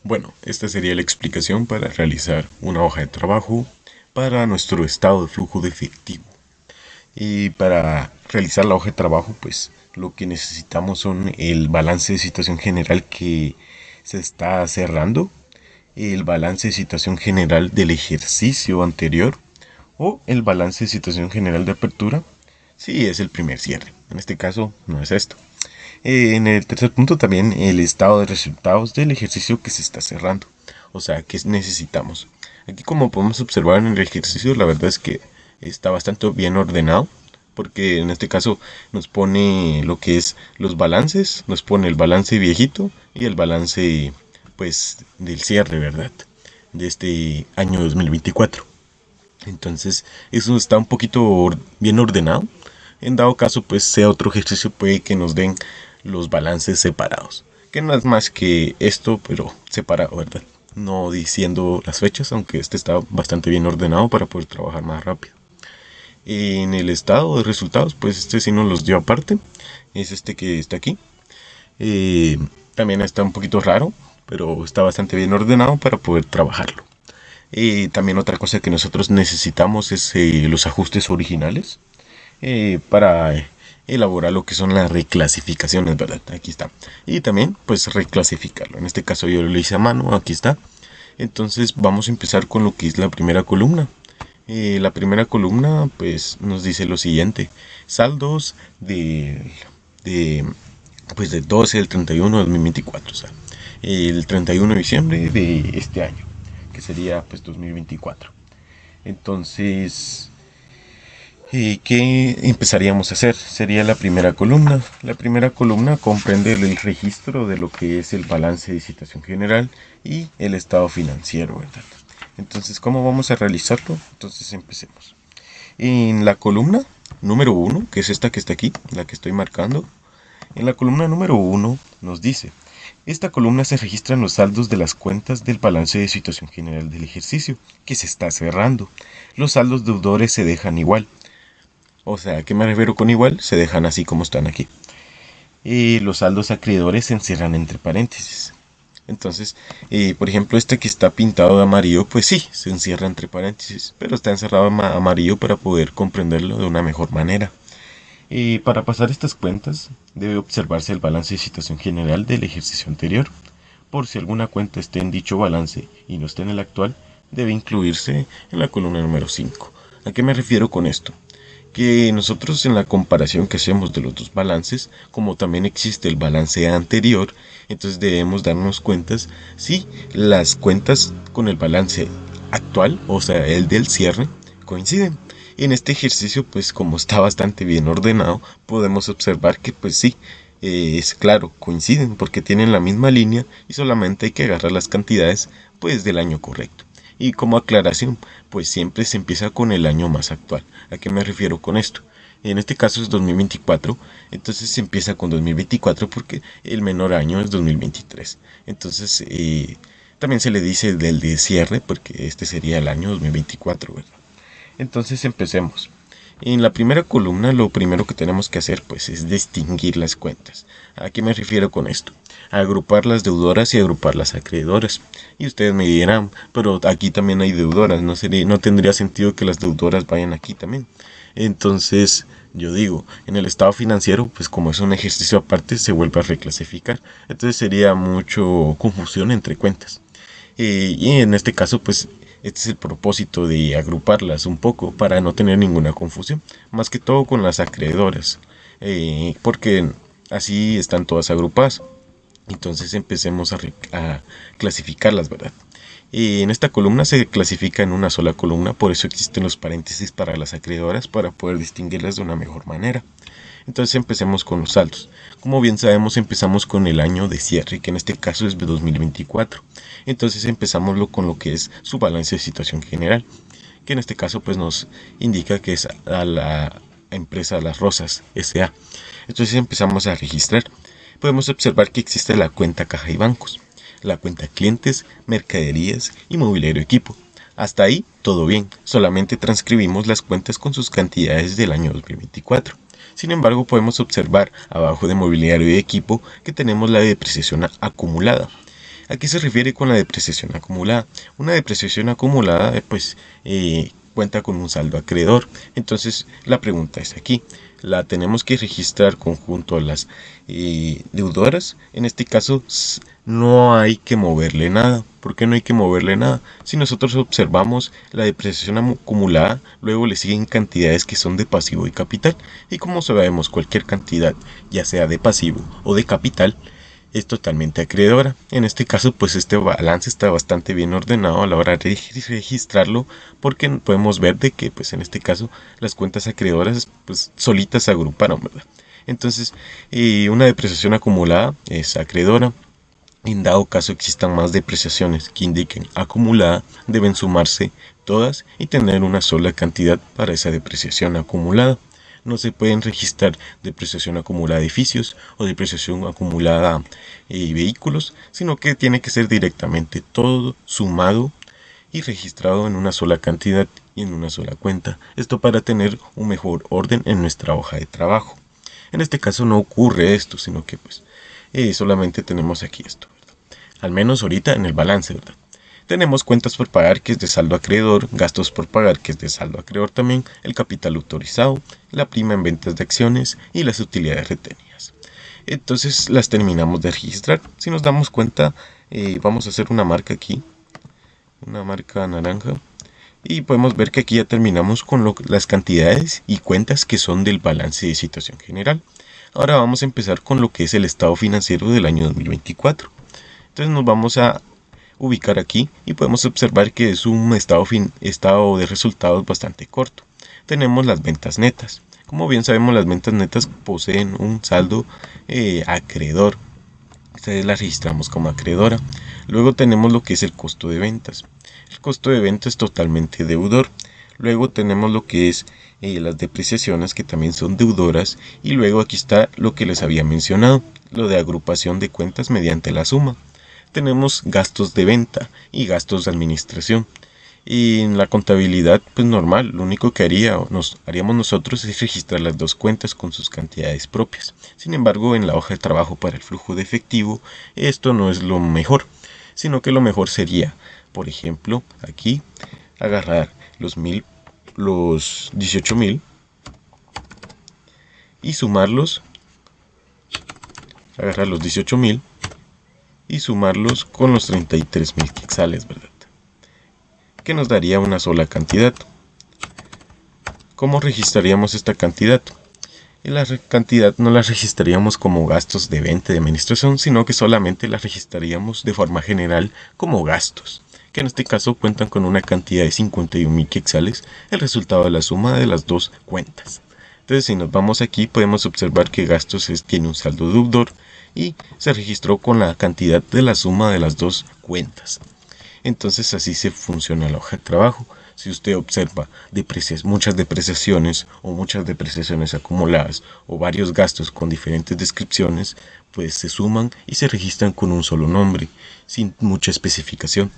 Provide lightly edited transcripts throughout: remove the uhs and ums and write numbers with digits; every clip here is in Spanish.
Bueno, esta sería la explicación para realizar una hoja de trabajo para nuestro estado de flujo de efectivo. Y para realizar la hoja de trabajo, pues lo que necesitamos son el balance de situación general que se está cerrando, el balance de situación general del ejercicio anterior o el balance de situación general de apertura si es el primer cierre. En este caso no es esto. En el tercer punto también el estado de resultados del ejercicio que se está cerrando. O sea, ¿qué necesitamos? Aquí como podemos observar en el ejercicio, la verdad es que está bastante bien ordenado. Porque en este caso nos pone lo que es los balances, nos pone el balance viejito y el balance pues del cierre, ¿verdad? De este año 2024. Entonces, eso está un poquito bien ordenado. En dado caso, pues sea otro ejercicio, puede que nos den los balances separados. Que no es más que esto, pero separado, ¿verdad? No diciendo las fechas, aunque este está bastante bien ordenado para poder trabajar más rápido. En el estado de resultados, pues este sí nos los dio aparte. Es este que está aquí. Eh, También está un poquito raro, pero está bastante bien ordenado para poder trabajarlo. También otra cosa que nosotros necesitamos es los ajustes originales para elaborar lo que son las reclasificaciones, ¿verdad? Aquí está. Y también pues reclasificarlo. En este caso yo lo hice a mano, aquí está. Entonces vamos a empezar con lo que es la primera columna. La primera columna pues nos dice lo siguiente. Saldos de pues del 12 al 31 de 2024. O sea, el 31 de diciembre de este año, que sería pues 2024. Entonces, ¿qué empezaríamos a hacer? Sería la primera columna. La primera columna comprende el registro de lo que es el balance de situación general y el estado financiero, ¿verdad? Entonces, ¿cómo vamos a realizarlo? Entonces, empecemos. En la columna número uno, que es esta que está aquí, la que estoy marcando, en la columna número uno nos dice, esta columna se registran los saldos de las cuentas del balance de situación general del ejercicio, que se está cerrando. Los saldos deudores se dejan igual. O sea, ¿a qué me refiero con igual? Se dejan así como están aquí. Y los saldos acreedores se encierran entre paréntesis. Entonces, por ejemplo, este que está pintado de amarillo, pues sí, se encierra entre paréntesis, pero está encerrado amarillo para poder comprenderlo de una mejor manera. Para pasar estas cuentas, debe observarse el balance de situación general del ejercicio anterior. Por si alguna cuenta esté en dicho balance y no esté en el actual, debe incluirse en la columna número 5. ¿A qué me refiero con esto? Que nosotros en la comparación que hacemos de los dos balances, como también existe el balance anterior, entonces debemos darnos cuenta si las cuentas con el balance actual, o sea, el del cierre, coinciden. Y en este ejercicio, pues como está bastante bien ordenado, podemos observar que pues sí, es claro, coinciden porque tienen la misma línea y solamente hay que agarrar las cantidades pues del año correcto. Y como aclaración, pues siempre se empieza con el año más actual. ¿A qué me refiero con esto? En este caso es 2024, entonces se empieza con 2024 porque el menor año es 2023. Entonces también se le dice del de cierre porque este sería el año 2024, ¿verdad? Entonces empecemos. En la primera columna lo primero que tenemos que hacer pues es distinguir las cuentas. ¿A qué me refiero con esto? A agrupar las deudoras y agrupar las acreedoras. Y ustedes me dirán, pero aquí también hay deudoras, no tendría sentido que las deudoras vayan aquí también. Entonces, yo digo, en el estado financiero, pues como es un ejercicio aparte, se vuelve a reclasificar. Entonces sería mucho confusión entre cuentas. Y en este caso, pues este es el propósito de agruparlas un poco para no tener ninguna confusión, más que todo con las acreedoras, porque así están todas agrupadas. Entonces empecemos a clasificarlas, ¿verdad? En esta columna se clasifica en una sola columna, por eso existen los paréntesis para las acreedoras para poder distinguirlas de una mejor manera. Entonces empecemos con los saldos. Como bien sabemos, empezamos con el año de cierre, que en este caso es de 2024. Entonces empezamos con lo que es su balance de situación general, que en este caso pues nos indica que es a la empresa Las Rosas S.A. Entonces empezamos a registrar. Podemos observar que existe la cuenta caja y bancos, la cuenta clientes, mercaderías y mobiliario equipo. Hasta ahí todo bien, solamente transcribimos las cuentas con sus cantidades del año 2024. Sin embargo, podemos observar abajo de mobiliario y equipo que tenemos la depreciación acumulada. ¿A qué se refiere con la depreciación acumulada? Una depreciación acumulada cuenta con un saldo acreedor. Entonces la pregunta es aquí, ¿la tenemos que registrar conjunto a las deudoras? En este caso no hay que moverle nada. ¿Por qué no hay que moverle nada? Si nosotros observamos la depreciación acumulada, luego le siguen cantidades que son de pasivo y capital. Y como sabemos, cualquier cantidad, ya sea de pasivo o de capital, es totalmente acreedora. En este caso, pues este balance está bastante bien ordenado a la hora de registrarlo, porque podemos ver de que, pues en este caso, las cuentas acreedoras, pues solitas se agruparon, ¿verdad? Entonces, una depreciación acumulada es acreedora. En dado caso existan más depreciaciones que indiquen acumulada, deben sumarse todas y tener una sola cantidad para esa depreciación acumulada. No se pueden registrar depreciación acumulada de edificios o depreciación acumulada vehículos, sino que tiene que ser directamente todo sumado y registrado en una sola cantidad y en una sola cuenta. Esto para tener un mejor orden en nuestra hoja de trabajo. En este caso no ocurre esto, sino que pues solamente tenemos aquí esto, ¿verdad? Al menos ahorita en el balance, ¿verdad? Tenemos cuentas por pagar, que es de saldo acreedor, gastos por pagar, que es de saldo acreedor también, el capital autorizado, la prima en ventas de acciones y las utilidades retenidas. Entonces las terminamos de registrar. Si nos damos cuenta, vamos a hacer una marca aquí, una marca naranja, y podemos ver que aquí ya terminamos con las cantidades y cuentas que son del balance de situación general. Ahora vamos a empezar con lo que es el estado financiero del año 2024. Entonces nos vamos a ubicar aquí y podemos observar que es un estado de resultados bastante corto. Tenemos las ventas netas. Como bien sabemos, las ventas netas poseen un saldo acreedor. Entonces las registramos como acreedora. Luego tenemos lo que es el costo de ventas. El costo de ventas es totalmente deudor. Luego tenemos lo que es las depreciaciones, que también son deudoras. Y luego aquí está lo que les había mencionado, lo de agrupación de cuentas mediante la suma. Tenemos gastos de venta y gastos de administración. Y en la contabilidad, pues normal, lo único que haríamos nosotros es registrar las dos cuentas con sus cantidades propias. Sin embargo, en la hoja de trabajo para el flujo de efectivo, esto no es lo mejor, sino que lo mejor sería, por ejemplo, aquí, agarrar los 18.000 y sumarlos, agarrar los 18.000 y sumarlos con los 33.000 quetzales, ¿verdad? Que nos daría una sola cantidad. ¿Cómo registraríamos esta cantidad? Y la cantidad no la registraríamos como gastos de venta de administración, sino que solamente la registraríamos de forma general como gastos, que en este caso cuentan con una cantidad de 51.000 quetzales, el resultado de la suma de las dos cuentas. Entonces, si nos vamos aquí, podemos observar que gastos tiene un saldo deudor y se registró con la cantidad de la suma de las dos cuentas. Entonces así se funciona la hoja de trabajo. Si usted observa muchas depreciaciones o muchas depreciaciones acumuladas o varios gastos con diferentes descripciones, pues se suman y se registran con un solo nombre, sin mucha especificación.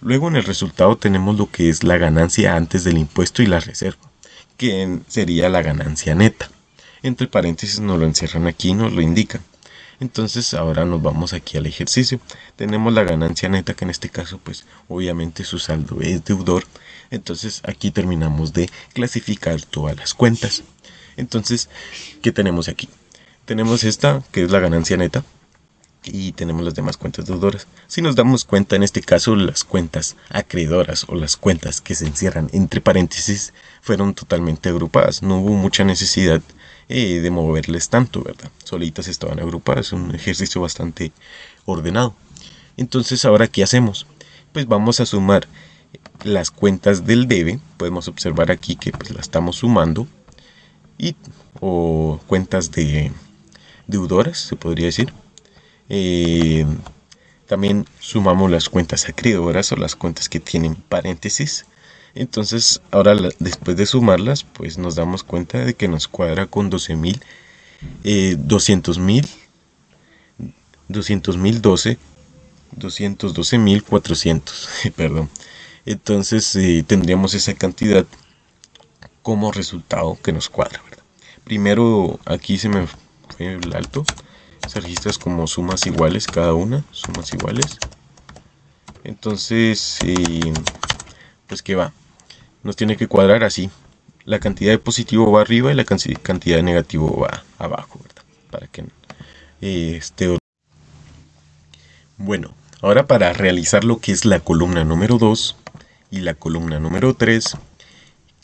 Luego en el resultado tenemos lo que es la ganancia antes del impuesto y la reserva, que sería la ganancia neta. Entre paréntesis nos lo encierran aquí y nos lo indican. Entonces ahora nos vamos aquí al ejercicio. Tenemos la ganancia neta, que en este caso pues obviamente su saldo es deudor. Entonces aquí terminamos de clasificar todas las cuentas. Entonces, ¿qué tenemos aquí? Tenemos esta, que es la ganancia neta, y tenemos las demás cuentas deudoras. Si nos damos cuenta, en este caso las cuentas acreedoras o las cuentas que se encierran entre paréntesis fueron totalmente agrupadas. No hubo mucha necesidad de moverles tanto, ¿verdad? Solitas estaban agrupadas, un ejercicio bastante ordenado. Entonces, ¿ahora qué hacemos? Pues vamos a sumar las cuentas del debe. Podemos observar aquí que pues la estamos sumando, o cuentas de deudoras, se podría decir. También sumamos las cuentas acreedoras o las cuentas que tienen paréntesis. Entonces ahora después de sumarlas, pues nos damos cuenta de que nos cuadra con 212.400. Perdón. Entonces tendríamos esa cantidad como resultado que nos cuadra, ¿verdad? Primero aquí se me fue el alto. Se registra como sumas iguales cada una, sumas iguales. Entonces, pues ¿qué va? Nos tiene que cuadrar así. La cantidad de positivo va arriba y la cantidad de negativo va abajo, ¿verdad? Para que esté. Bueno, ahora para realizar lo que es la columna número 2 y la columna número 3,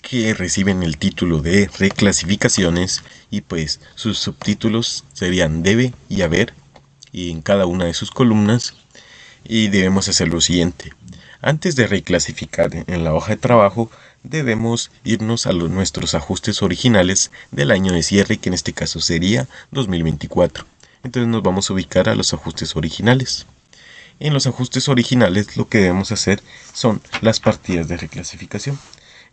que reciben el título de reclasificaciones, y pues sus subtítulos serían debe y haber, y en cada una de sus columnas, y debemos hacer lo siguiente. Antes de reclasificar en la hoja de trabajo, debemos irnos a nuestros ajustes originales del año de cierre, que en este caso sería 2024. Entonces nos vamos a ubicar a los ajustes originales. En los ajustes originales lo que debemos hacer son las partidas de reclasificación.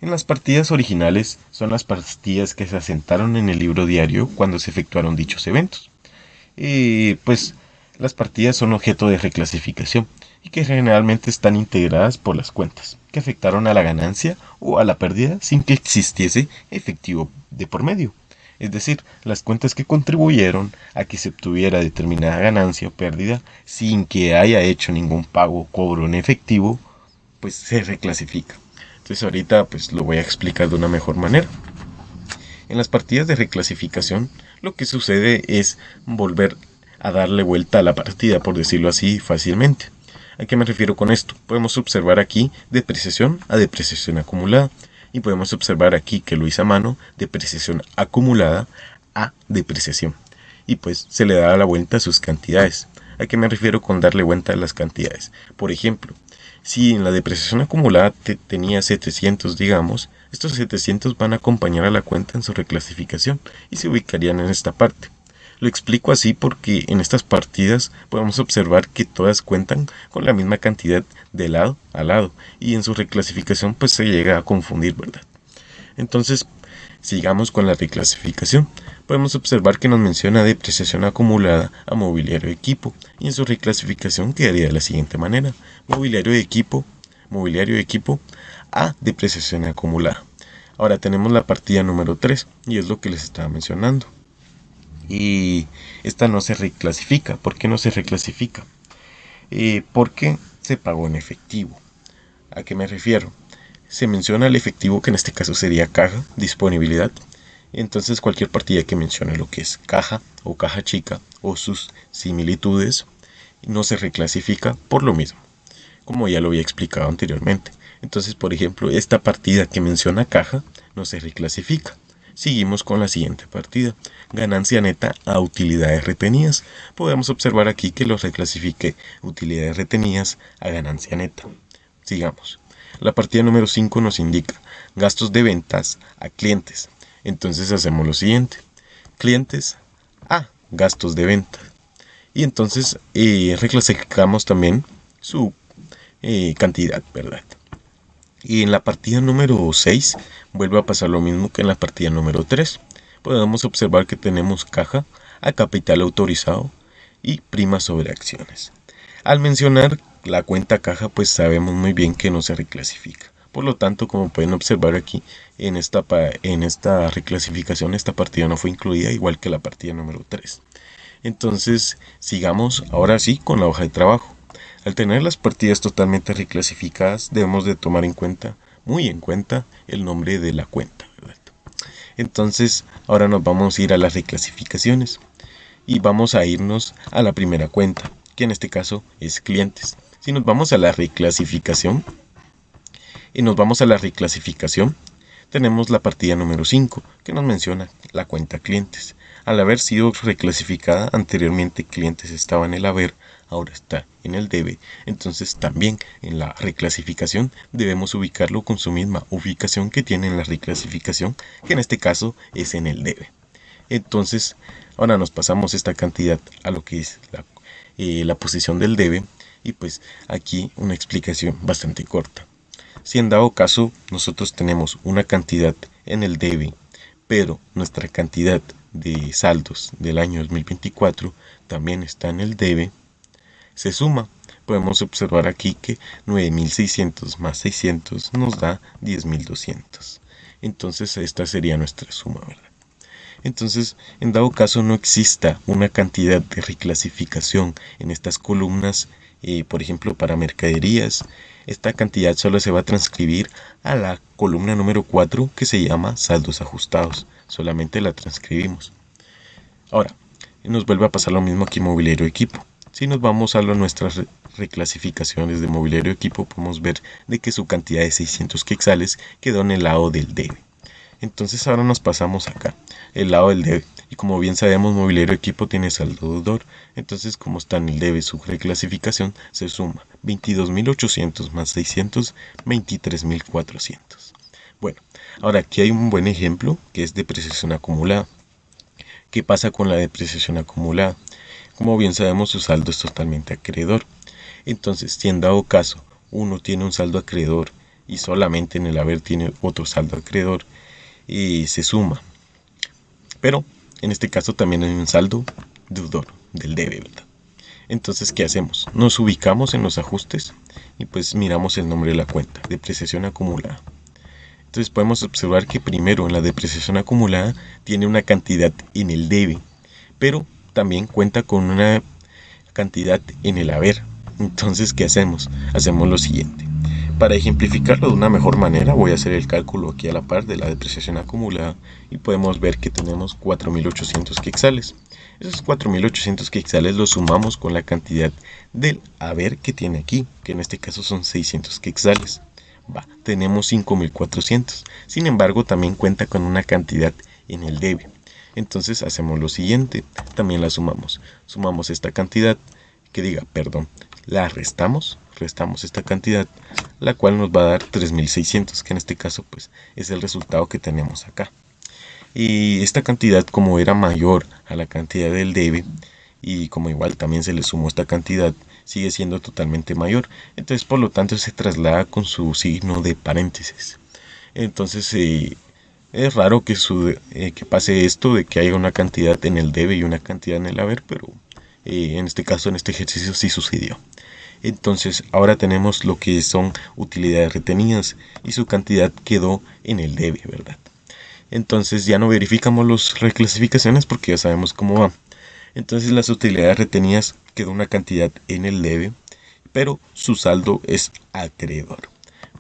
En las partidas originales son las partidas que se asentaron en el libro diario cuando se efectuaron dichos eventos. Pues las partidas son objeto de reclasificación y que generalmente están integradas por las cuentas que afectaron a la ganancia o a la pérdida sin que existiese efectivo de por medio. Es decir, las cuentas que contribuyeron a que se obtuviera determinada ganancia o pérdida sin que haya hecho ningún pago o cobro en efectivo, pues se reclasifica. Entonces ahorita pues lo voy a explicar de una mejor manera. En las partidas de reclasificación lo que sucede es volver a darle vuelta a la partida, por decirlo así fácilmente. ¿A qué me refiero con esto? Podemos observar aquí depreciación a depreciación acumulada. Y podemos observar aquí que lo hice a mano, depreciación acumulada a depreciación. Y pues se le da la vuelta a sus cantidades. ¿A qué me refiero con darle vuelta a las cantidades? Por ejemplo, si en la depreciación acumulada tenía 700, digamos, estos 700 van a acompañar a la cuenta en su reclasificación y se ubicarían en esta parte. Lo explico así porque en estas partidas podemos observar que todas cuentan con la misma cantidad de lado a lado y en su reclasificación pues se llega a confundir, ¿verdad? Entonces, sigamos con la reclasificación. Podemos observar que nos menciona depreciación acumulada a mobiliario de equipo y en su reclasificación quedaría de la siguiente manera: mobiliario de equipo a depreciación acumulada. Ahora tenemos la partida número 3 y es lo que les estaba mencionando. Y esta no se reclasifica. ¿Por qué no se reclasifica? Porque se pagó en efectivo. ¿A qué me refiero? Se menciona el efectivo, que en este caso sería caja, disponibilidad. Entonces cualquier partida que mencione lo que es caja o caja chica o sus similitudes no se reclasifica por lo mismo, como ya lo había explicado anteriormente. Entonces, por ejemplo, esta partida que menciona caja no se reclasifica. Seguimos con la siguiente partida, ganancia neta a utilidades retenidas. Podemos observar aquí que lo reclasifique utilidades retenidas a ganancia neta. Sigamos. La partida número 5 nos indica gastos de ventas a clientes. Entonces hacemos lo siguiente, clientes a gastos de ventas. Y entonces reclasificamos también su cantidad, ¿verdad? Y en la partida número 6 vuelve a pasar lo mismo que en la partida número 3. Podemos observar que tenemos caja a capital autorizado y prima sobre acciones. Al mencionar la cuenta caja, pues sabemos muy bien que no se reclasifica. Por lo tanto, como pueden observar aquí, en esta reclasificación, esta partida no fue incluida, igual que la partida número 3. Entonces, sigamos ahora sí con la hoja de trabajo. Al tener las partidas totalmente reclasificadas, debemos de tomar en cuenta, muy en cuenta, el nombre de la cuenta, ¿verdad? Entonces, ahora nos vamos a ir a las reclasificaciones y vamos a irnos a la primera cuenta, que en este caso es clientes. Si nos vamos a la reclasificación, tenemos la partida número 5, que nos menciona la cuenta clientes. Al haber sido reclasificada anteriormente, clientes estaba en el haber, ahora está en el debe. Entonces también en la reclasificación debemos ubicarlo con su misma ubicación que tiene en la reclasificación, que en este caso es en el debe. Entonces ahora nos pasamos esta cantidad a lo que es la posición del debe, y pues aquí una explicación bastante corta. Si en dado caso nosotros tenemos una cantidad en el debe, pero nuestra cantidad de saldos del año 2024 también está en el debe, se suma. Podemos observar aquí que 9.600 más 600 nos da 10.200. Entonces esta sería nuestra suma, ¿verdad? Entonces, en dado caso no exista una cantidad de reclasificación en estas columnas, por ejemplo, para mercaderías, esta cantidad solo se va a transcribir a la columna número 4 que se llama saldos ajustados. Solamente la transcribimos. Ahora, nos vuelve a pasar lo mismo aquí en mobiliario equipo. Si nos vamos a nuestras reclasificaciones de mobiliario equipo, podemos ver de que su cantidad de 600 quetzales quedó en el lado del debe. Entonces ahora nos pasamos acá, el lado del debe. Y como bien sabemos, mobiliario equipo tiene saldo deudor. Entonces, como está en el debe, su reclasificación se suma 22.800 más 600, 23.400. Bueno, ahora aquí hay un buen ejemplo que es depreciación acumulada. ¿Qué pasa con la depreciación acumulada? Como bien sabemos, su saldo es totalmente acreedor. Entonces, si en dado caso uno tiene un saldo acreedor y solamente en el haber tiene otro saldo acreedor, se suma. Pero en este caso también hay un saldo deudor del debe, ¿verdad? Entonces, ¿qué hacemos? Nos ubicamos en los ajustes y pues miramos el nombre de la cuenta, depreciación acumulada. Entonces podemos observar que primero en la depreciación acumulada tiene una cantidad en el debe, pero también cuenta con una cantidad en el haber. Entonces, ¿qué hacemos? Hacemos lo siguiente. Para ejemplificarlo de una mejor manera, voy a hacer el cálculo aquí a la par de la depreciación acumulada y podemos ver que tenemos 4.800 quetzales. Esos 4.800 quetzales los sumamos con la cantidad del haber que tiene aquí, que en este caso son 600 quetzales. Tenemos 5.400. Sin embargo, también cuenta con una cantidad en el debe. Entonces hacemos lo siguiente, también la sumamos. Sumamos esta cantidad, la restamos esta cantidad, la cual nos va a dar 3.600, que en este caso pues es el resultado que tenemos acá. Y esta cantidad, como era mayor a la cantidad del debe, y como igual también se le sumó esta cantidad, sigue siendo totalmente mayor. Entonces, por lo tanto, se traslada con su signo de paréntesis. Entonces, es raro que pase esto de que haya una cantidad en el debe y una cantidad en el haber, pero en este caso, en este ejercicio sí sucedió. Entonces, ahora tenemos lo que son utilidades retenidas y su cantidad quedó en el debe, ¿verdad? Entonces ya no verificamos las reclasificaciones porque ya sabemos cómo va. Entonces las utilidades retenidas quedó una cantidad en el debe, pero su saldo es acreedor.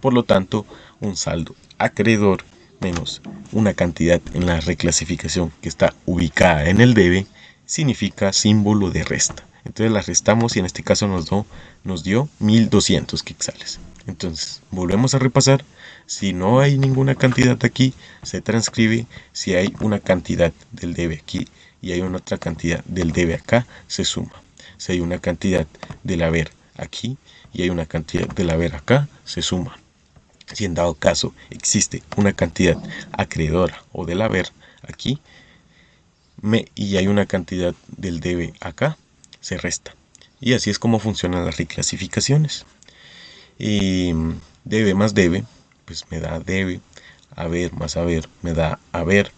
Por lo tanto, un saldo acreedor menos una cantidad en la reclasificación que está ubicada en el debe significa símbolo de resta. Entonces la restamos y en este caso nos dio 1.200 quetzales. Entonces volvemos a repasar. Si no hay ninguna cantidad aquí, se transcribe. Si hay una cantidad del debe aquí y hay una otra cantidad del debe acá, se suma. Si hay una cantidad del haber aquí y hay una cantidad del haber acá, se suma. Si en dado caso existe una cantidad acreedora o del haber aquí y hay una cantidad del debe acá, se resta. Y así es como funcionan las reclasificaciones. Y debe más debe, pues me da debe. Haber más haber me da haber.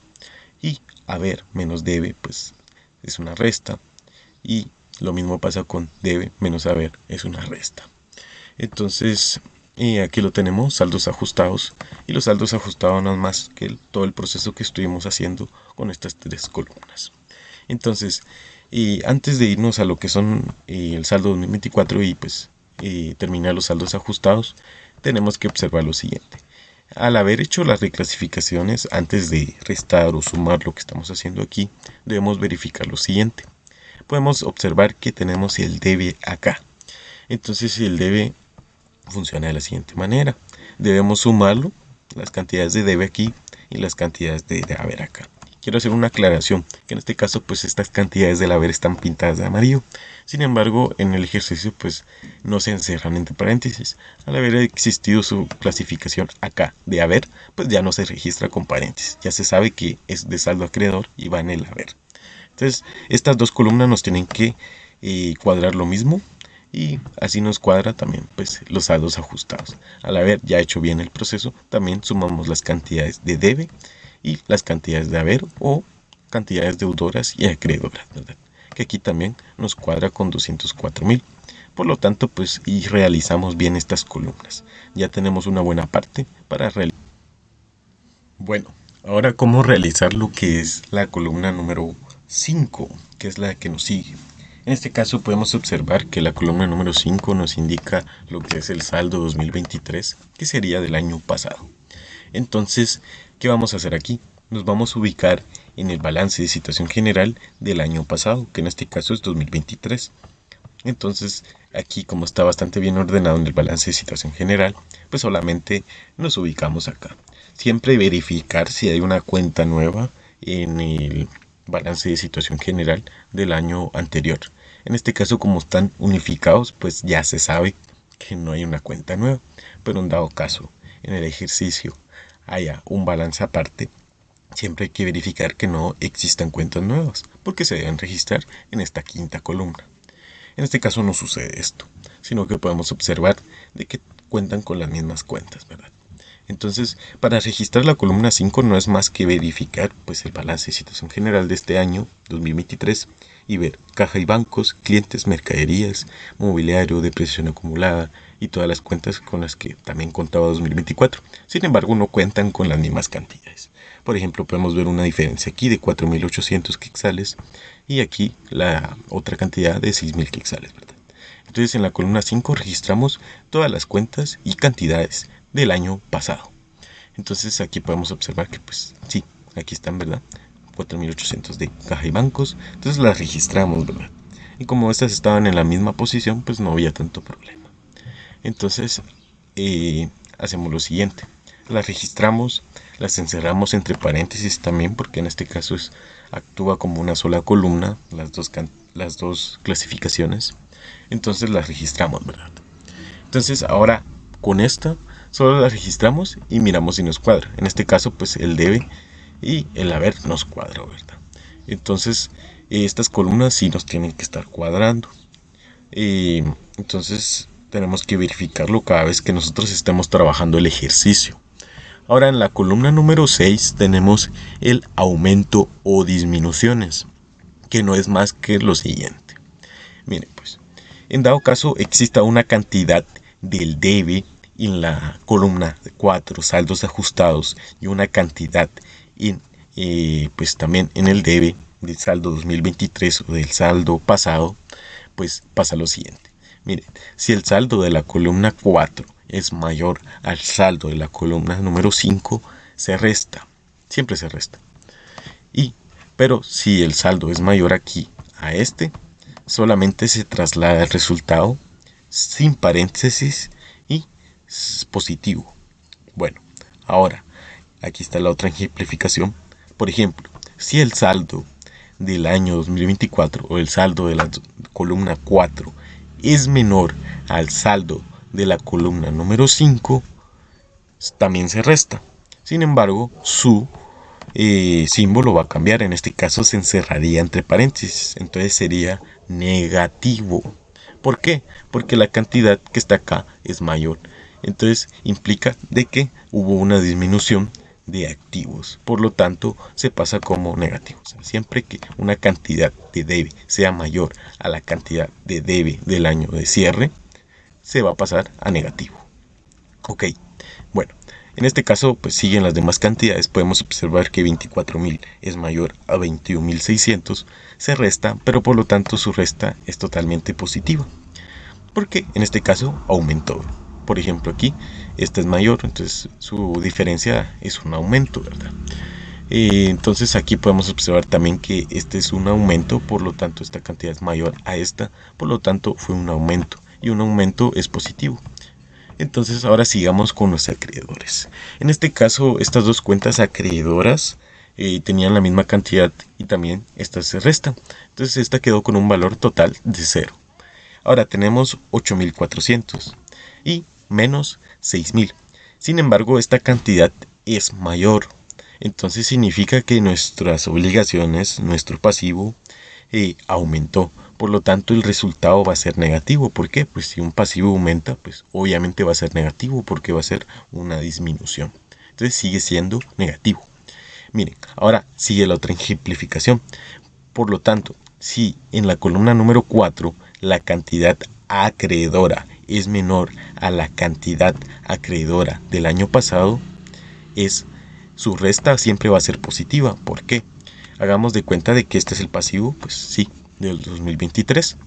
Y haber menos debe, pues es una resta. Y lo mismo pasa con debe menos haber, es una resta. Entonces, aquí lo tenemos, saldos ajustados. Y los saldos ajustados no es más que todo el proceso que estuvimos haciendo con estas tres columnas. Entonces, antes de irnos a lo que son el saldo 2024 y pues terminar los saldos ajustados, tenemos que observar lo siguiente. Al haber hecho las reclasificaciones, antes de restar o sumar lo que estamos haciendo aquí, debemos verificar lo siguiente. Podemos observar que tenemos el debe acá. Entonces el debe funciona de la siguiente manera. Debemos sumarlo, las cantidades de debe aquí y las cantidades de haber acá. Quiero hacer una aclaración, que en este caso pues estas cantidades del haber están pintadas de amarillo. Sin embargo, en el ejercicio pues no se encerran entre paréntesis. Al haber existido su clasificación acá de haber, pues ya no se registra con paréntesis. Ya se sabe que es de saldo acreedor y va en el haber. Entonces, estas dos columnas nos tienen que cuadrar lo mismo. Y así nos cuadra también pues los saldos ajustados. Al haber ya hecho bien el proceso, también sumamos las cantidades de debe y las cantidades de haber o cantidades deudoras y acreedoras, ¿verdad? Que aquí también nos cuadra con 204.000. Por lo tanto, pues y realizamos bien estas columnas. Ya tenemos una buena parte para realizar. Bueno, ahora cómo realizar lo que es la columna número 5, que es la que nos sigue. En este caso podemos observar que la columna número 5 nos indica lo que es el saldo 2023, que sería del año pasado. Entonces, ¿qué vamos a hacer aquí? Nos vamos a ubicar en el balance de situación general del año pasado, que en este caso es 2023. Entonces, aquí como está bastante bien ordenado en el balance de situación general, pues solamente nos ubicamos acá. Siempre verificar si hay una cuenta nueva en el balance de situación general del año anterior. En este caso, como están unificados, pues ya se sabe que no hay una cuenta nueva. Pero en dado caso, en el ejercicio haya un balance aparte, siempre hay que verificar que no existan cuentas nuevas, porque se deben registrar en esta quinta columna. En este caso no sucede esto, sino que podemos observar de que cuentan con las mismas cuentas, ¿verdad? Entonces, para registrar la columna 5 no es más que verificar pues el balance de situación general de este año 2023 y ver caja y bancos, clientes, mercaderías, mobiliario, depreciación acumulada y todas las cuentas con las que también contaba 2024. Sin embargo, no cuentan con las mismas cantidades. Por ejemplo, podemos ver una diferencia aquí de 4.800 quetzales y aquí la otra cantidad de 6.000 quetzales, ¿verdad? Entonces en la columna 5 registramos todas las cuentas y cantidades del año pasado. Entonces aquí podemos observar que pues sí, aquí están, ¿verdad? 4.800 de caja y bancos. Entonces las registramos, ¿verdad? Y como estas estaban en la misma posición, pues no había tanto problema. Entonces hacemos lo siguiente. Las registramos, las encerramos entre paréntesis también, porque en este caso actúa como una sola columna, las dos clasificaciones. Entonces las registramos, ¿verdad? Entonces ahora con esta solo las registramos y miramos si nos cuadra. En este caso pues el debe y el haber nos cuadra, ¿verdad? Entonces estas columnas sí nos tienen que estar cuadrando. Entonces tenemos que verificarlo cada vez que nosotros estemos trabajando el ejercicio. Ahora en la columna número 6 tenemos el aumento o disminuciones, que no es más que lo siguiente. Miren pues, en dado caso exista una cantidad del debe en la columna 4, saldos ajustados, y una cantidad pues también en el debe del saldo 2023 o del saldo pasado, pues pasa lo siguiente. Miren, si el saldo de la columna 4 es mayor al saldo de la columna número 5, se resta, siempre se resta. Pero si el saldo es mayor aquí a este, solamente se traslada el resultado sin paréntesis y positivo. Bueno, ahora aquí está la otra ejemplificación. Por ejemplo, si el saldo del año 2024 o el saldo de la columna 4 es menor al saldo de la columna número 5, también se resta. Sin embargo, su símbolo va a cambiar. En este caso se encerraría entre paréntesis, entonces sería negativo. ¿Por qué? Porque la cantidad que está acá es mayor. Entonces implica de que hubo una disminución de activos, por lo tanto se pasa como negativo. O sea, siempre que una cantidad de debe sea mayor a la cantidad de debe del año de cierre, se va a pasar a negativo. Ok, bueno, en este caso pues siguen las demás cantidades. Podemos observar que 24.000 es mayor a 21.600, se resta, pero por lo tanto su resta es totalmente positiva, porque en este caso aumentó. Por ejemplo aquí, esta es mayor, entonces su diferencia es un aumento, ¿verdad? Entonces aquí podemos observar también que este es un aumento, por lo tanto esta cantidad es mayor a esta, por lo tanto fue un aumento, y un aumento es positivo. Entonces ahora sigamos con los acreedores. En este caso estas dos cuentas acreedoras tenían la misma cantidad y también esta se resta. Entonces esta quedó con un valor total de 0. Ahora tenemos 8.400 y menos 6.000. Sin embargo, esta cantidad es mayor. Entonces significa que nuestras obligaciones, nuestro pasivo, aumentó. Por lo tanto, el resultado va a ser negativo. ¿Por qué? Pues si un pasivo aumenta, pues obviamente va a ser negativo porque va a ser una disminución. Entonces sigue siendo negativo. Miren, ahora sigue la otra ejemplificación. Por lo tanto, si en la columna número 4 la cantidad acreedora es menor a la cantidad acreedora del año pasado, su resta siempre va a ser positiva. ¿Por qué? Hagamos de cuenta de que este es el pasivo, pues sí, del 2023.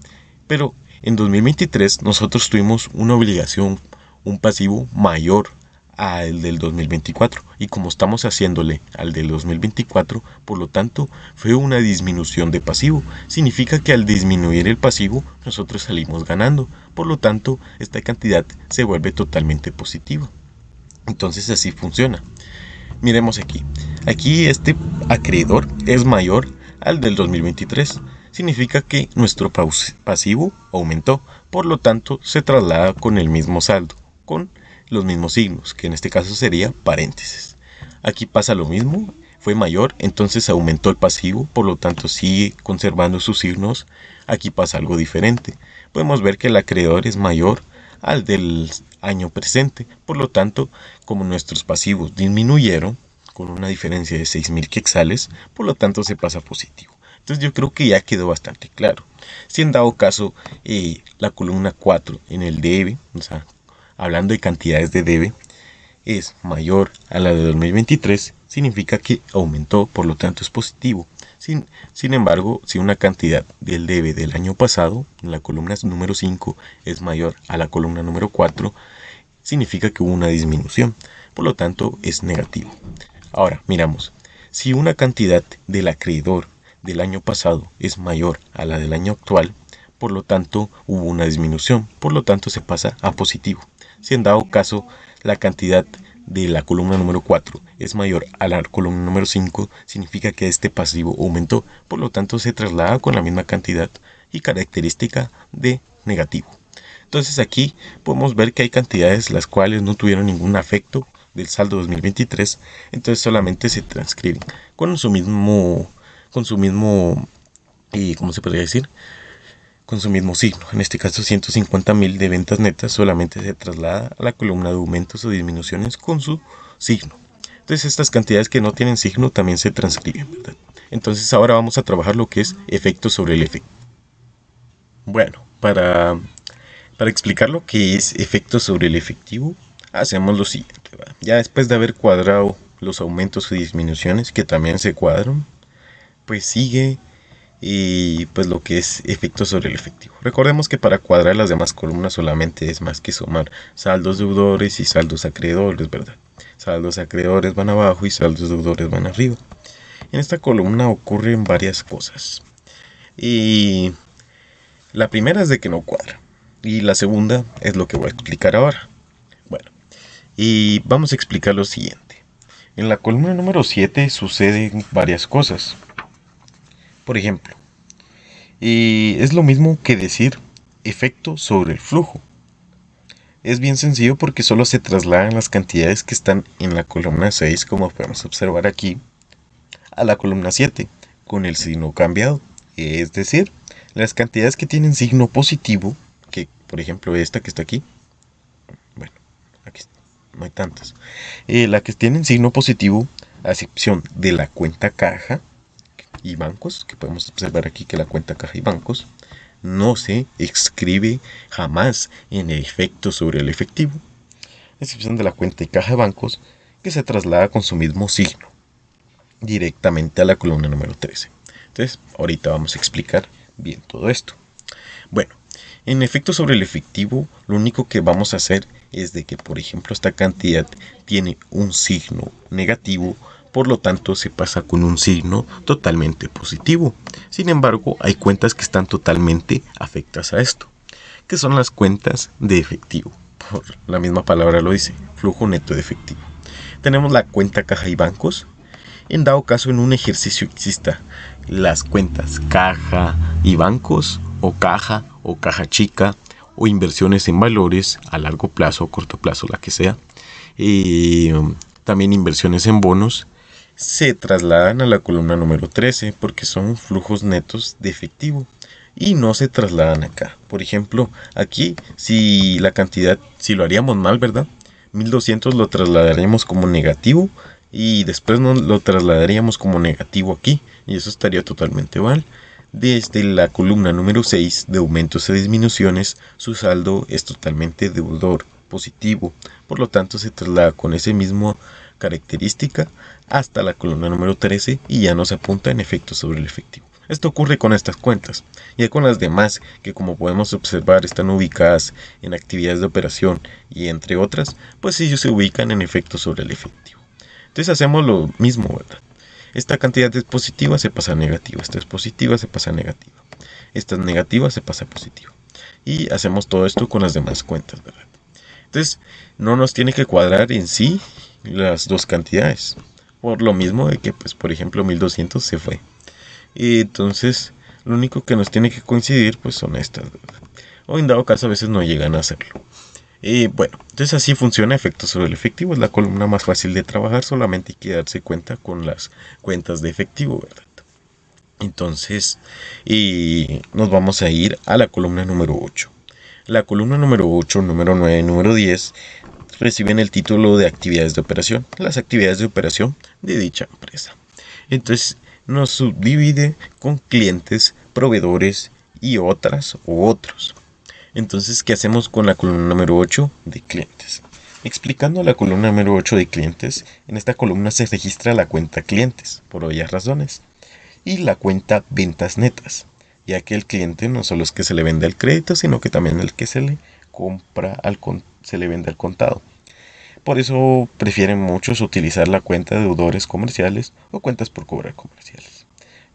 Pero en 2023 nosotros tuvimos una obligación, un pasivo mayor al del 2024, y como estamos haciéndole al del 2024, por lo tanto fue una disminución de pasivo. Significa que al disminuir el pasivo nosotros salimos ganando, por lo tanto esta cantidad se vuelve totalmente positiva. Entonces así funciona. Miremos aquí este acreedor es mayor al del 2023. Significa que nuestro pasivo aumentó, por lo tanto se traslada con el mismo saldo, con los mismos signos, que en este caso sería paréntesis. Aquí pasa lo mismo, fue mayor, entonces aumentó el pasivo, por lo tanto sigue conservando sus signos. Aquí pasa algo diferente. Podemos ver que el acreedor es mayor al del año presente, por lo tanto, como nuestros pasivos disminuyeron con una diferencia de 6.000 quetzales, por lo tanto se pasa positivo. Entonces yo creo que ya quedó bastante claro. Si en dado caso la columna 4 en el debe, o sea, hablando de cantidades de debe, es mayor a la de 2023, significa que aumentó, por lo tanto es positivo. Sin embargo, si una cantidad del debe del año pasado, en la columna número 5, es mayor a la columna número 4, significa que hubo una disminución, por lo tanto es negativo. Ahora, miramos, si una cantidad del acreedor del año pasado es mayor a la del año actual, por lo tanto hubo una disminución, por lo tanto se pasa a positivo. Si en dado caso la cantidad de la columna número 4 es mayor a la columna número 5, significa que este pasivo aumentó, por lo tanto se traslada con la misma cantidad y característica de negativo. Entonces aquí podemos ver que hay cantidades las cuales no tuvieron ningún efecto del saldo 2023, entonces solamente se transcriben con su mismo, ¿cómo se podría decir? Con su mismo signo. En este caso 150.000 de ventas netas solamente se traslada a la columna de aumentos o disminuciones con su signo. Entonces estas cantidades que no tienen signo también se transcriben, ¿verdad? Entonces ahora vamos a trabajar lo que es efecto sobre el efecto. Bueno, para explicar lo que es efecto sobre el efectivo, hacemos lo siguiente, ¿verdad? Ya después de haber cuadrado los aumentos y disminuciones que también se cuadran, pues sigue y pues lo que es efecto sobre el efectivo. Recordemos que para cuadrar las demás columnas solamente es más que sumar saldos deudores y saldos acreedores, ¿verdad? Saldos acreedores van abajo y saldos deudores van arriba. En esta columna ocurren varias cosas. Y la primera es de que no cuadra. Y la segunda es lo que voy a explicar ahora. Bueno, y vamos a explicar lo siguiente. En la columna número 7 suceden varias cosas. Por ejemplo, es lo mismo que decir efecto sobre el flujo. Es bien sencillo porque solo se trasladan las cantidades que están en la columna 6, como podemos observar aquí, a la columna 7, con el signo cambiado. Es decir, las cantidades que tienen signo positivo, que por ejemplo esta que está aquí, bueno, aquí no hay tantas, la que tienen signo positivo, a excepción de la cuenta caja y bancos, que podemos observar aquí que la cuenta caja y bancos no se escribe jamás en efecto sobre el efectivo, a excepción de la cuenta y caja de bancos, que se traslada con su mismo signo directamente a la columna número 13. Entonces, ahorita vamos a explicar bien todo esto. Bueno, en efecto sobre el efectivo, lo único que vamos a hacer es de que, por ejemplo, esta cantidad tiene un signo negativo, por lo tanto se pasa con un signo totalmente positivo. Sin embargo, hay cuentas que están totalmente afectas a esto, que son las cuentas de efectivo. Por la misma palabra lo dice, flujo neto de efectivo. Tenemos la cuenta caja y bancos. En dado caso en un ejercicio exista las cuentas caja y bancos, o caja chica, o inversiones en valores a largo plazo o corto plazo, la que sea, también inversiones en bonos, se trasladan a la columna número 13 porque son flujos netos de efectivo y no se trasladan acá. Por ejemplo, aquí si la cantidad, si lo haríamos mal, ¿verdad? 1200 lo trasladaríamos como negativo y después nos lo trasladaríamos como negativo aquí, y eso estaría totalmente mal. Desde la columna número 6 de aumentos y disminuciones, su saldo es totalmente deudor positivo, por lo tanto se traslada con esa misma característica hasta la columna número 13 y ya nos apunta en efecto sobre el efectivo. Esto ocurre con estas cuentas, ya con las demás, que como podemos observar están ubicadas en actividades de operación y entre otras, pues ellos se ubican en efecto sobre el efectivo. Entonces hacemos lo mismo, ¿verdad? Esta cantidad es positiva, se pasa a negativa, esta es positiva, se pasa a negativa, esta es negativa, se pasa a positiva. Y hacemos todo esto con las demás cuentas, ¿verdad? Entonces, no nos tiene que cuadrar en sí las dos cantidades. Por lo mismo de que, pues, por ejemplo, 1200 se fue. Y entonces, lo único que nos tiene que coincidir, pues, son estas, ¿verdad? O en dado caso, a veces no llegan a hacerlo. Y bueno, entonces así funciona efecto sobre el efectivo. Es la columna más fácil de trabajar, solamente hay que darse cuenta con las cuentas de efectivo, ¿verdad? Entonces, y nos vamos a ir a la columna número 8. La columna número 8, número 9, número 10 reciben el título de actividades de operación, las actividades de operación de dicha empresa. Entonces nos subdivide con clientes, proveedores y otras o otros. Entonces, ¿qué hacemos con la columna número 8 de clientes? Explicando la columna número 8 de clientes, en esta columna se registra la cuenta clientes, por obvias razones, y la cuenta ventas netas, ya que el cliente no solo es que se le vende el crédito, sino que también el que se le compra se le vende al contado. Por eso prefieren muchos utilizar la cuenta de deudores comerciales o cuentas por cobrar comerciales.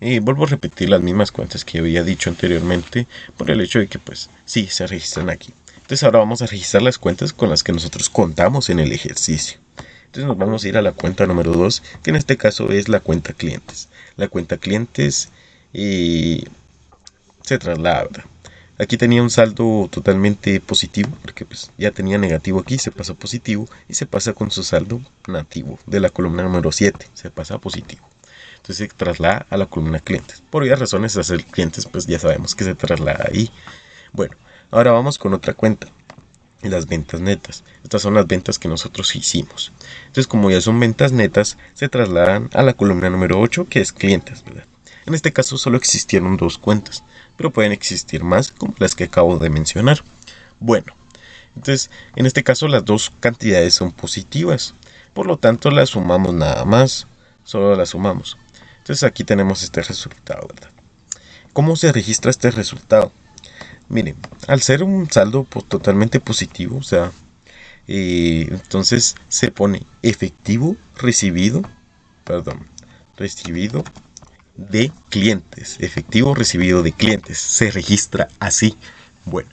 Y vuelvo a repetir las mismas cuentas que había dicho anteriormente por el hecho de que pues sí, se registran aquí. Entonces ahora vamos a registrar las cuentas con las que nosotros contamos en el ejercicio. Entonces nos vamos a ir a la cuenta número 2, que en este caso es la cuenta clientes. La cuenta clientes se traslada, ¿verdad? Aquí tenía un saldo totalmente positivo, porque pues ya tenía negativo aquí, se pasa a positivo y se pasa con su saldo nativo de la columna número 7, se pasa a positivo. Entonces se traslada a la columna clientes. Por varias razones, hacer clientes, pues ya sabemos que se traslada ahí. Bueno, ahora vamos con otra cuenta, las ventas netas. Estas son las ventas que nosotros hicimos. Entonces, como ya son ventas netas, se trasladan a la columna número 8, que es clientes, ¿verdad? En este caso solo existieron dos cuentas, pero pueden existir más, como las que acabo de mencionar. Bueno, entonces en este caso las dos cantidades son positivas, por lo tanto las sumamos nada más, solo las sumamos. Entonces aquí tenemos este resultado, ¿verdad? ¿Cómo se registra este resultado? Miren, al ser un saldo totalmente positivo, o sea, entonces se pone efectivo recibido de clientes, efectivo recibido de clientes, se registra así. Bueno,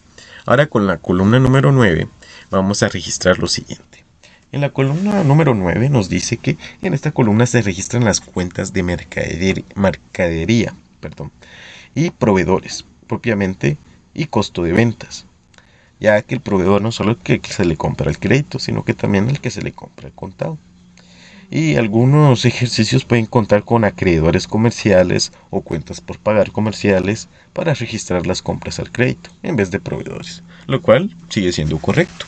ahora con la columna número 9 vamos a registrar lo siguiente. En la columna número 9 nos dice que en esta columna se registran las cuentas de mercadería, y proveedores, propiamente, y costo de ventas, ya que el proveedor no solo es el que se le compra el crédito, sino que también el que se le compra el contado. Y algunos ejercicios pueden contar con acreedores comerciales o cuentas por pagar comerciales para registrar las compras al crédito en vez de proveedores, lo cual sigue siendo correcto.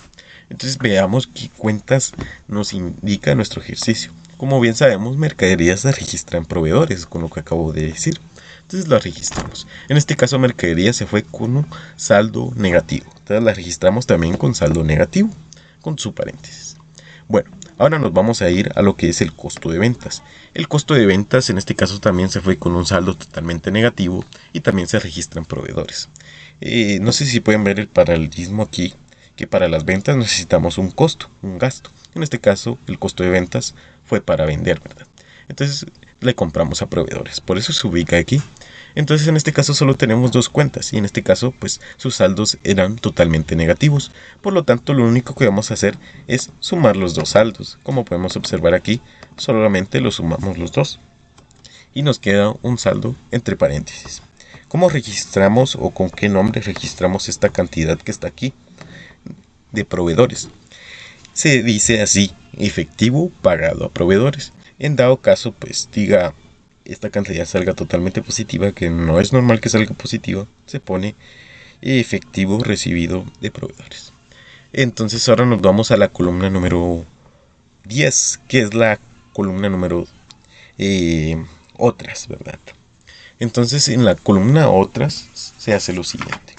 Entonces veamos qué cuentas nos indica nuestro ejercicio. Como bien sabemos, mercadería se registra en proveedores, con lo que acabo de decir. Entonces la registramos. En este caso, mercadería se fue con un saldo negativo. Entonces la registramos también con saldo negativo, con su paréntesis. Bueno, ahora nos vamos a ir a lo que es el costo de ventas. El costo de ventas en este caso también se fue con un saldo totalmente negativo y también se registran proveedores. No sé si pueden ver el paralelismo aquí, que para las ventas necesitamos un costo, un gasto. En este caso, el costo de ventas fue para vender, ¿verdad? Entonces le compramos a proveedores, por eso se ubica aquí. Entonces en este caso solo tenemos dos cuentas y en este caso pues sus saldos eran totalmente negativos. Por lo tanto lo único que vamos a hacer es sumar los dos saldos. Como podemos observar aquí, solamente los sumamos los dos. Y nos queda un saldo entre paréntesis. ¿Cómo registramos o con qué nombre registramos esta cantidad que está aquí de proveedores? Se dice así, efectivo pagado a proveedores. En dado caso pues diga esta cantidad salga totalmente positiva, que no es normal que salga positiva, se pone efectivo recibido de proveedores. Entonces ahora nos vamos a la columna número 10, que es la columna número otras, ¿verdad? Entonces en la columna otras se hace lo siguiente.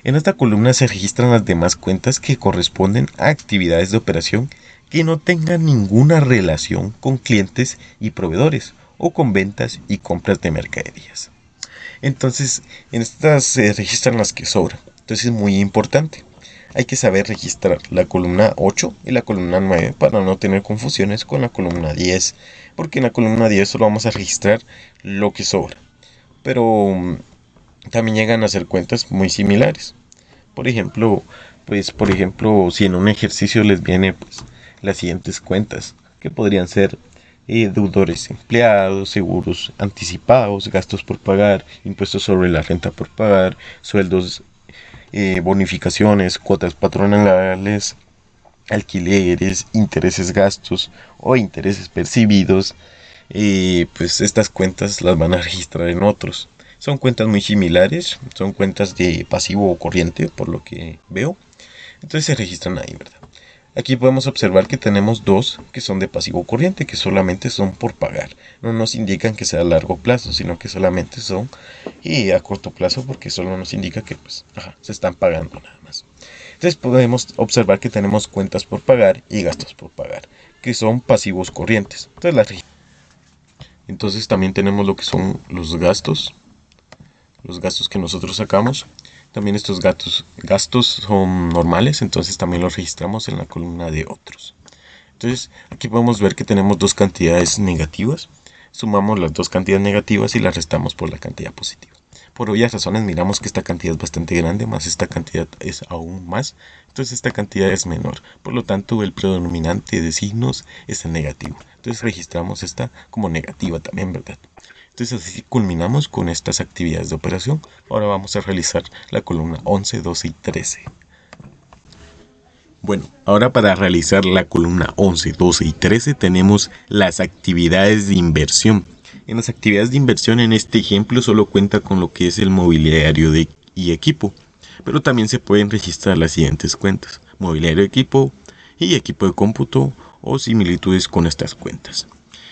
En esta columna se registran las demás cuentas que corresponden a actividades de operación que no tengan ninguna relación con clientes y proveedores o con ventas y compras de mercaderías. Entonces, en estas se registran las que sobran. Entonces es muy importante. Hay que saber registrar la columna 8 y la columna 9 para no tener confusiones con la columna 10, porque en la columna 10 solo vamos a registrar lo que sobra. Pero también llegan a ser cuentas muy similares. Por ejemplo, si en un ejercicio les viene las siguientes cuentas, que podrían ser deudores empleados, seguros anticipados, gastos por pagar, impuestos sobre la renta por pagar, sueldos, bonificaciones, cuotas patronales, alquileres, intereses gastos o intereses percibidos, pues estas cuentas las van a registrar en otros. Son cuentas muy similares, son cuentas de pasivo o corriente, por lo que veo. Entonces se registran ahí, ¿verdad? Aquí podemos observar que tenemos dos que son de pasivo corriente, que solamente son por pagar. No nos indican que sea a largo plazo, sino que solamente son a corto plazo, porque solo nos indica que se están pagando nada más. Entonces podemos observar que tenemos cuentas por pagar y gastos por pagar, que son pasivos corrientes. Entonces también tenemos lo que son los gastos que nosotros sacamos. También estos gastos son normales, entonces también los registramos en la columna de otros. Entonces aquí podemos ver que tenemos dos cantidades negativas. Sumamos las dos cantidades negativas y las restamos por la cantidad positiva. Por obvias razones miramos que esta cantidad es bastante grande, más esta cantidad es aún más. Entonces esta cantidad es menor. Por lo tanto el predominante de signos es el negativo. Entonces registramos esta como negativa también, ¿verdad? Entonces así culminamos con estas actividades de operación. Ahora vamos a realizar la columna 11, 12 y 13. Bueno, ahora para realizar la columna 11, 12 y 13 tenemos las actividades de inversión. En las actividades de inversión en este ejemplo solo cuenta con lo que es el mobiliario y equipo, pero también se pueden registrar las siguientes cuentas: mobiliario, equipo y equipo de cómputo o similitudes con estas cuentas.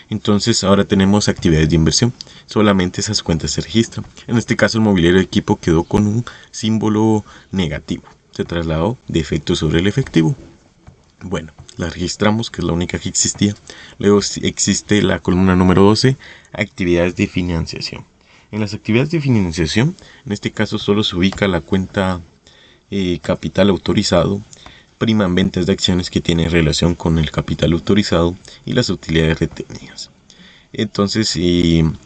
Entonces ahora tenemos actividades de inversión, solamente esas cuentas se registran. En este caso el mobiliario de equipo quedó con un símbolo negativo, se trasladó de efecto sobre el efectivo. Bueno, la registramos, que es la única que existía. Luego existe la columna número 12, actividades de financiación. En las actividades de financiación, en este caso solo se ubica la cuenta capital autorizado, priman ventas de acciones que tienen relación con el capital autorizado y las utilidades retenidas. Entonces,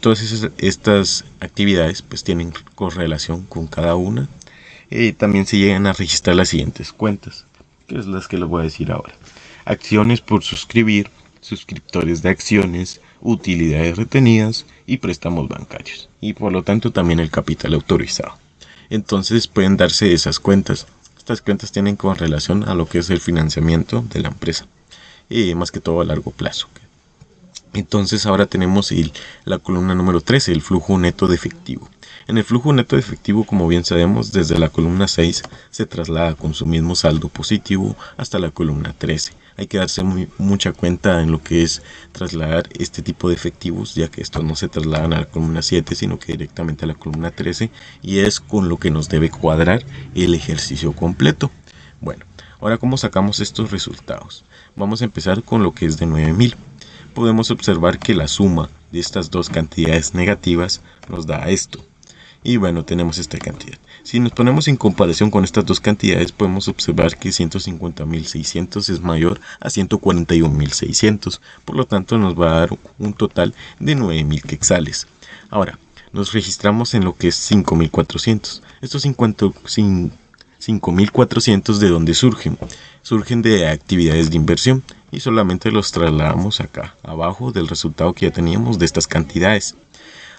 todas estas actividades pues tienen correlación con cada una. También se llegan a registrar las siguientes cuentas, que es las que les voy a decir ahora: acciones por suscribir, suscriptores de acciones, utilidades retenidas y préstamos bancarios, y por lo tanto también el capital autorizado. Entonces pueden darse esas cuentas. Estas cuentas tienen con relación a lo que es el financiamiento de la empresa, más que todo a largo plazo. Entonces ahora tenemos la columna número 13, el flujo neto de efectivo. En el flujo neto de efectivo, como bien sabemos, desde la columna 6 se traslada con su mismo saldo positivo hasta la columna 13. Hay que darse mucha cuenta en lo que es trasladar este tipo de efectivos, ya que estos no se trasladan a la columna 7, sino que directamente a la columna 13, y es con lo que nos debe cuadrar el ejercicio completo. Bueno, ahora ¿cómo sacamos estos resultados? Vamos a empezar con lo que es de 9.000. Podemos observar que la suma de estas dos cantidades negativas nos da esto. Y bueno, tenemos esta cantidad. Si nos ponemos en comparación con estas dos cantidades, podemos observar que 150.600 es mayor a 141.600. Por lo tanto, nos va a dar un total de 9.000 quetzales. Ahora, nos registramos en lo que es 5.400. Estos 5.400, ¿de dónde surgen? Surgen de actividades de inversión y solamente los trasladamos acá, abajo del resultado que ya teníamos de estas cantidades.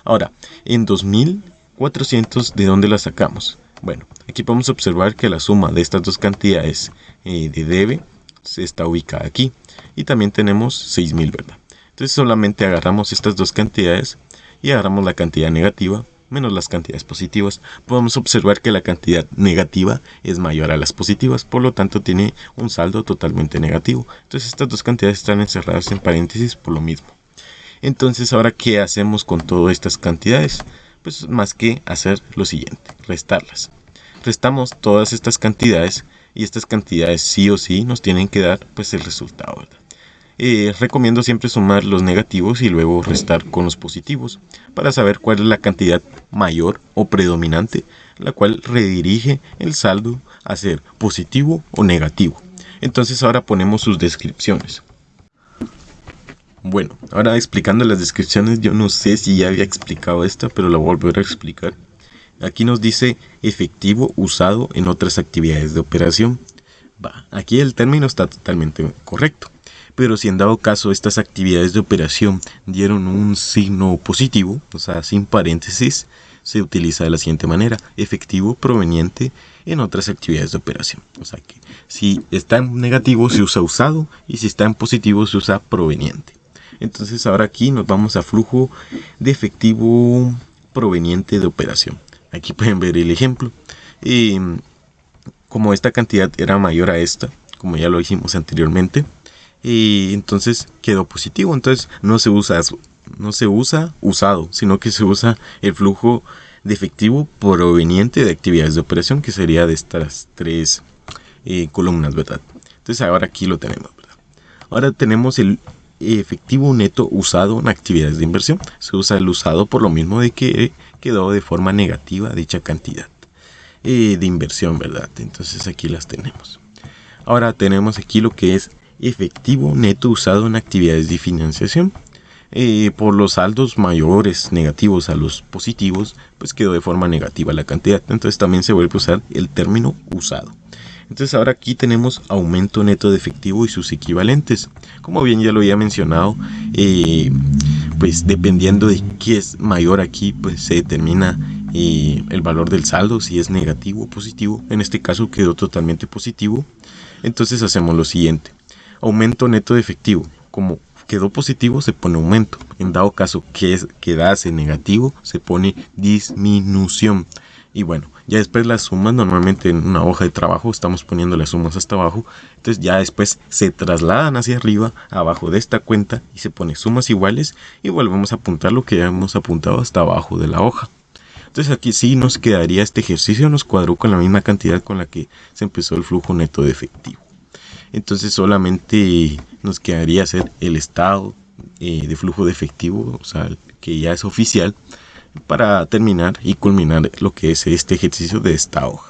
Ahora, en 2.400, ¿de dónde las sacamos? Bueno, aquí podemos observar que la suma de estas dos cantidades de debe se está ubicada aquí, y también tenemos 6.000, ¿verdad? Entonces solamente agarramos estas dos cantidades y agarramos la cantidad negativa menos las cantidades positivas. Podemos observar que la cantidad negativa es mayor a las positivas, por lo tanto tiene un saldo totalmente negativo. Entonces estas dos cantidades están encerradas en paréntesis por lo mismo. Entonces ahora, ¿qué hacemos con todas estas cantidades? Pues más que hacer lo siguiente: restarlas. Restamos todas estas cantidades y estas cantidades sí o sí nos tienen que dar pues el resultado, ¿verdad? recomiendo siempre sumar los negativos y luego restar con los positivos para saber cuál es la cantidad mayor o predominante, la cual redirige el saldo a ser positivo o negativo. Entonces ahora ponemos sus descripciones. Bueno, ahora explicando las descripciones, yo no sé si ya había explicado esta, pero la voy a volver a explicar. Aquí nos dice efectivo usado en otras actividades de operación. Aquí el término está totalmente correcto, pero si en dado caso estas actividades de operación dieron un signo positivo, o sea, sin paréntesis, se utiliza de la siguiente manera: efectivo proveniente en otras actividades de operación. O sea que si está en negativo se usa usado y si está en positivo se usa proveniente. Entonces ahora aquí nos vamos a flujo de efectivo proveniente de operación. Aquí pueden ver el ejemplo. Como esta cantidad era mayor a esta, como ya lo hicimos anteriormente, entonces quedó positivo. Entonces no se usa usado, sino que se usa el flujo de efectivo proveniente de actividades de operación, que sería de estas tres columnas, ¿verdad? Entonces ahora aquí lo tenemos, ¿verdad? Ahora tenemos el efectivo neto usado en actividades de inversión. Se usa el usado por lo mismo de que quedó de forma negativa dicha cantidad de inversión, ¿verdad? Entonces aquí las tenemos. Ahora tenemos aquí lo que es efectivo neto usado en actividades de financiación. Por los saldos mayores negativos a los positivos, pues quedó de forma negativa la cantidad. Entonces también se vuelve a usar el término usado. Entonces ahora aquí tenemos aumento neto de efectivo y sus equivalentes. Como bien ya lo había mencionado, pues dependiendo de qué es mayor aquí, pues se determina el valor del saldo, si es negativo o positivo. En este caso quedó totalmente positivo. Entonces hacemos lo siguiente: aumento neto de efectivo. Como quedó positivo se pone aumento. En dado caso que quedase negativo se pone disminución. Y bueno, ya después las sumas, normalmente en una hoja de trabajo estamos poniendo las sumas hasta abajo. Entonces ya después se trasladan hacia arriba, abajo de esta cuenta, y se pone sumas iguales y volvemos a apuntar lo que ya hemos apuntado hasta abajo de la hoja. Entonces aquí sí nos quedaría este ejercicio, nos cuadró con la misma cantidad con la que se empezó el flujo neto de efectivo. Entonces solamente nos quedaría hacer el estado de flujo de efectivo, o sea, que ya es oficial, para terminar y culminar lo que es este ejercicio de esta hoja.